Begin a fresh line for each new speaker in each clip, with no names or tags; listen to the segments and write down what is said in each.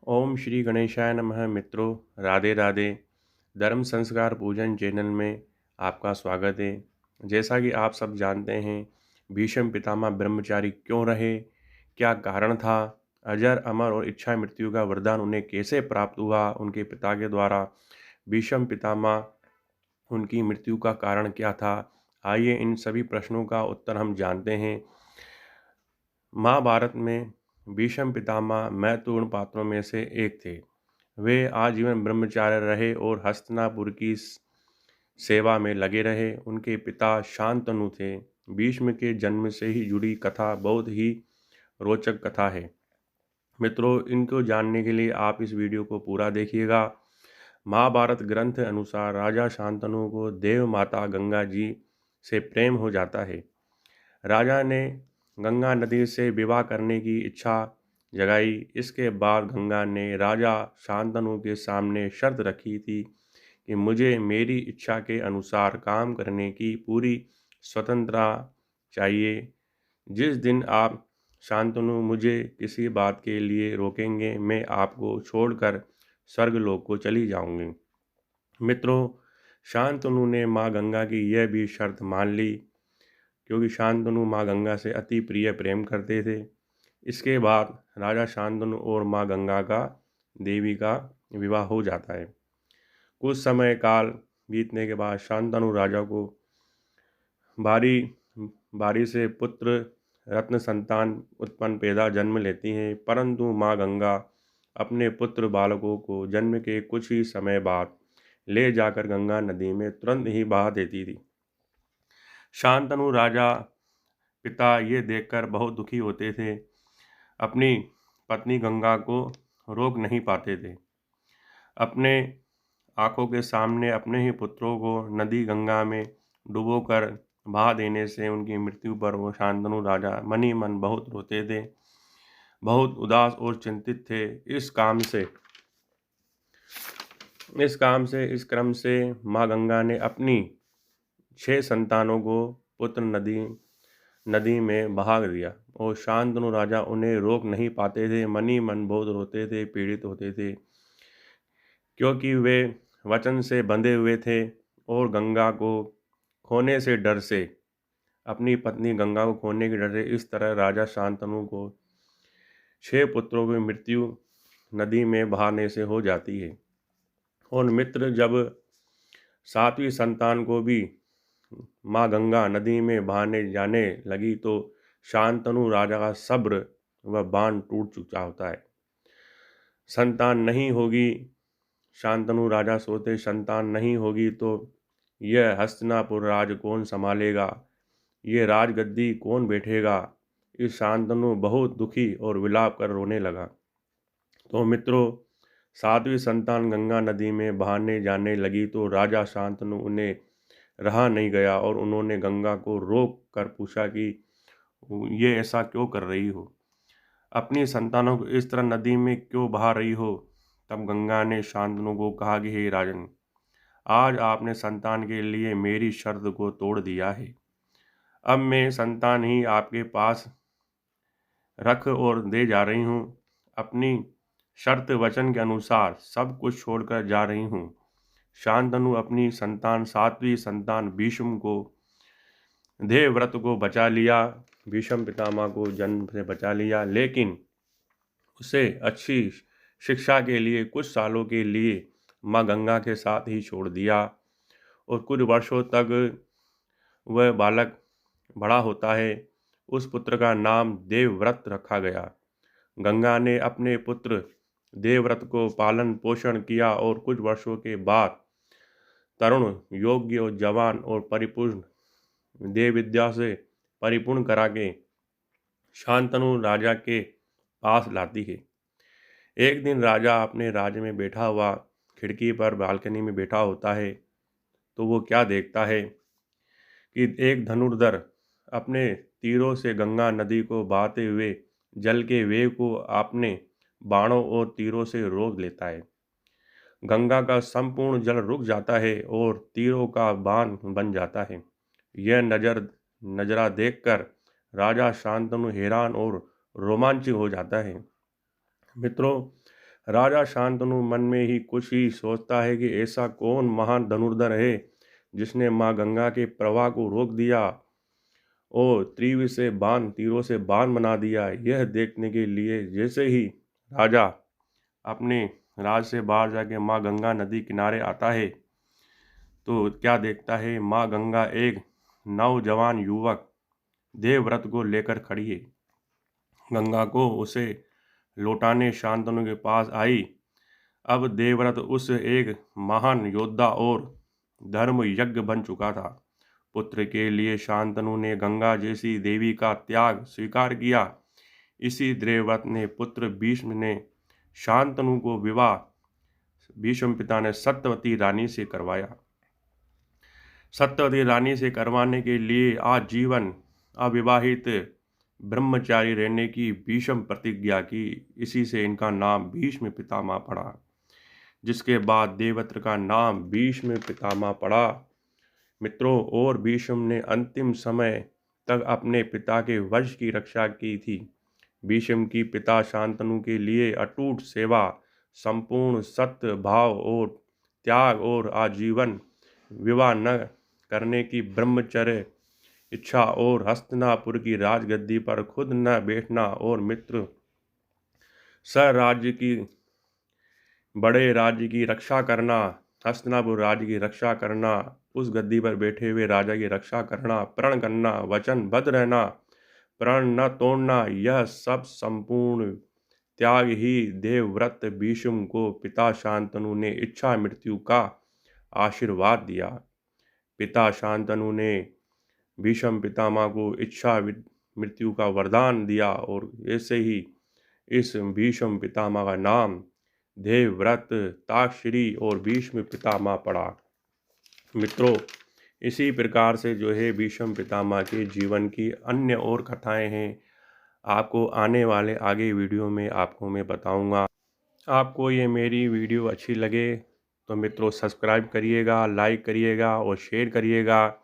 ओम श्री गणेशाय नमः। मित्रों, राधे राधे। धर्म संस्कार पूजन चैनल में आपका स्वागत है। जैसा कि आप सब जानते हैं, भीष्म पितामह ब्रह्मचारी क्यों रहे, क्या कारण था, अजर अमर और इच्छा मृत्यु का वरदान उन्हें कैसे प्राप्त हुआ उनके पिता के द्वारा, भीष्म पितामह उनकी मृत्यु का कारण क्या था। आइए इन सभी प्रश्नों का उत्तर हम जानते हैं। महाभारत में भीष्म पितामह महत्वपूर्ण पात्रों में से एक थे। वे आजीवन ब्रह्मचार्य रहे और हस्तिनापुर की सेवा में लगे रहे। उनके पिता शांतनु थे। भीष्म के जन्म से ही जुड़ी कथा बहुत ही रोचक कथा है। मित्रों, इनको जानने के लिए आप इस वीडियो को पूरा देखिएगा। महाभारत ग्रंथ अनुसार राजा शांतनु को देव माता गंगा जी से प्रेम हो जाता है। राजा ने गंगा नदी से विवाह करने की इच्छा जगाई। इसके बाद गंगा ने राजा शांतनु के सामने शर्त रखी थी कि मुझे मेरी इच्छा के अनुसार काम करने की पूरी स्वतंत्रता चाहिए। जिस दिन आप शांतनु मुझे किसी बात के लिए रोकेंगे, मैं आपको छोड़कर स्वर्गलोक को चली जाऊंगी। मित्रों, शांतनु ने माँ गंगा की यह भी शर्त मान ली, क्योंकि शांतनु माँ गंगा से अति प्रिय प्रेम करते थे। इसके बाद राजा शांतनु और माँ गंगा का देवी का विवाह हो जाता है। कुछ समय काल बीतने के बाद शांतनु राजा को बारी बारी से पुत्र रत्न संतान उत्पन्न पैदा जन्म लेती हैं, परंतु माँ गंगा अपने पुत्र बालकों को जन्म के कुछ ही समय बाद ले जाकर गंगा नदी में तुरंत ही बहा देती थी। शांतनु राजा पिता ये देखकर बहुत दुखी होते थे। अपनी पत्नी गंगा को रोक नहीं पाते थे। अपने आंखों के सामने अपने ही पुत्रों को नदी गंगा में डुबोकर बहा देने से उनकी मृत्यु पर वो शांतनु राजा मन ही मन बहुत रोते थे, बहुत उदास और चिंतित थे। इस क्रम से माँ गंगा ने अपनी 6 संतानों को पुत्र नदी नदी में बहा दिया और शांतनु राजा उन्हें रोक नहीं पाते थे। मन ही मन बहुत रोते थे, पीड़ित होते थे, क्योंकि वे वचन से बंधे हुए थे और गंगा को खोने से डर से, अपनी पत्नी गंगा को खोने के डर से, इस तरह राजा शांतनु को 6 पुत्रों की मृत्यु नदी में बहाने से हो जाती है। और मित्र, जब 7वीं संतान को भी माँ गंगा नदी में बहाने जाने लगी तो शांतनु राजा का सब्र व बाण टूट चुका होता है। संतान नहीं होगी, शांतनु राजा सोते संतान नहीं होगी तो यह हस्तिनापुर राज कौन संभालेगा, ये राजगद्दी कौन बैठेगा। इस शांतनु बहुत दुखी और विलाप कर रोने लगा। तो मित्रों, 7वीं संतान गंगा नदी में बहाने जाने लगी तो राजा शांतनु उन्हें रहा नहीं गया और उन्होंने गंगा को रोक कर पूछा कि ये ऐसा क्यों कर रही हो, अपनी संतानों को इस तरह नदी में क्यों बहा रही हो। तब गंगा ने शांतनु को कहा कि हे राजन, आज आपने संतान के लिए मेरी शर्त को तोड़ दिया है। अब मैं संतान ही आपके पास रख और दे जा रही हूँ। अपनी शर्त वचन के अनुसार सब कुछ छोड़कर जा रही हूँ। शांतनु अपनी संतान 7वीं संतान भीष्म को देवव्रत को बचा लिया, भीष्म पितामह को जन्म से बचा लिया, लेकिन उसे अच्छी शिक्षा के लिए कुछ सालों के लिए माँ गंगा के साथ ही छोड़ दिया। और कुछ वर्षों तक वह बालक बड़ा होता है। उस पुत्र का नाम देवव्रत रखा गया। गंगा ने अपने पुत्र देवव्रत को पालन पोषण किया और कुछ वर्षों के बाद तरुण, योग्य और जवान और परिपूर्ण देव विद्या से परिपूर्ण करा के शांतनु राजा के पास लाती है। एक दिन राजा अपने राज्य में बैठा हुआ खिड़की पर बालकनी में बैठा होता है, तो वो क्या देखता है कि एक धनुर्धर अपने तीरों से गंगा नदी को बहाते हुए जल के वेग को अपने बाणों और तीरों से रोक लेता है। गंगा का संपूर्ण जल रुक जाता है और तीरों का बांध बन जाता है। यह नजरा देखकर राजा शांतनु हैरान और रोमांचित हो जाता है। मित्रों, राजा शांतनु मन में ही कुछ ही सोचता है कि ऐसा कौन महान धनुर्धर है जिसने माँ गंगा के प्रवाह को रोक दिया और तीरों से बांध बना दिया। यह देखने के लिए जैसे ही राजा अपने राज से बाहर जाके माँ गंगा नदी किनारे आता है तो क्या देखता है, माँ गंगा एक नौजवान युवक देवव्रत को लेकर खड़ी है। गंगा को उसे लौटाने शांतनु के पास आई। अब देवव्रत उस एक महान योद्धा और धर्म यज्ञ बन चुका था। पुत्र के लिए शांतनु ने गंगा जैसी देवी का त्याग स्वीकार किया। इसी देवव्रत ने पुत्र भीष्म ने शांतनु को विवाह भीष्म पिता ने सत्यवती रानी से करवाया। सत्यवती रानी से करवाने के लिए आजीवन अविवाहित ब्रह्मचारी रहने की भीष्म प्रतिज्ञा की। इसी से इनका नाम भीष्म पितामह पड़ा, जिसके बाद देवव्रत का नाम भीष्म पितामह पड़ा। मित्रों, और भीष्म ने अंतिम समय तक अपने पिता के वंश की रक्षा की थी। भीष्म की पिता शांतनु के लिए अटूट सेवा, संपूर्ण सत्य भाव और त्याग और आजीवन विवाह न करने की ब्रह्मचर्य इच्छा और हस्तिनापुर की राजगद्दी पर खुद न बैठना और मित्र राज्य की बड़े राज्य की रक्षा करना, हस्तिनापुर राज्य की रक्षा करना, उस गद्दी पर बैठे हुए राजा की रक्षा करना, प्रण करना, वचनबद्ध रहना, प्रण न तोड़ना, यह सब संपूर्ण त्याग ही देवव्रत भीष्म को पिता शांतनु ने इच्छा मृत्यु का आशीर्वाद दिया। पिता शांतनु ने भीष्म पितामह को इच्छा मृत्यु का वरदान दिया और ऐसे ही इस भीष्म पितामह का नाम देवव्रत, ताक्षरी और भीष्म पितामह पड़ा। मित्रों, इसी प्रकार से जो है भीष्म पितामह के जीवन की अन्य और कथाएं हैं, आपको आने वाले आगे वीडियो में आपको मैं बताऊंगा। आपको ये मेरी वीडियो अच्छी लगे तो मित्रों सब्सक्राइब करिएगा, लाइक करिएगा और शेयर करिएगा।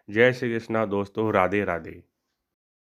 जय श्री कृष्णा दोस्तों, राधे राधे।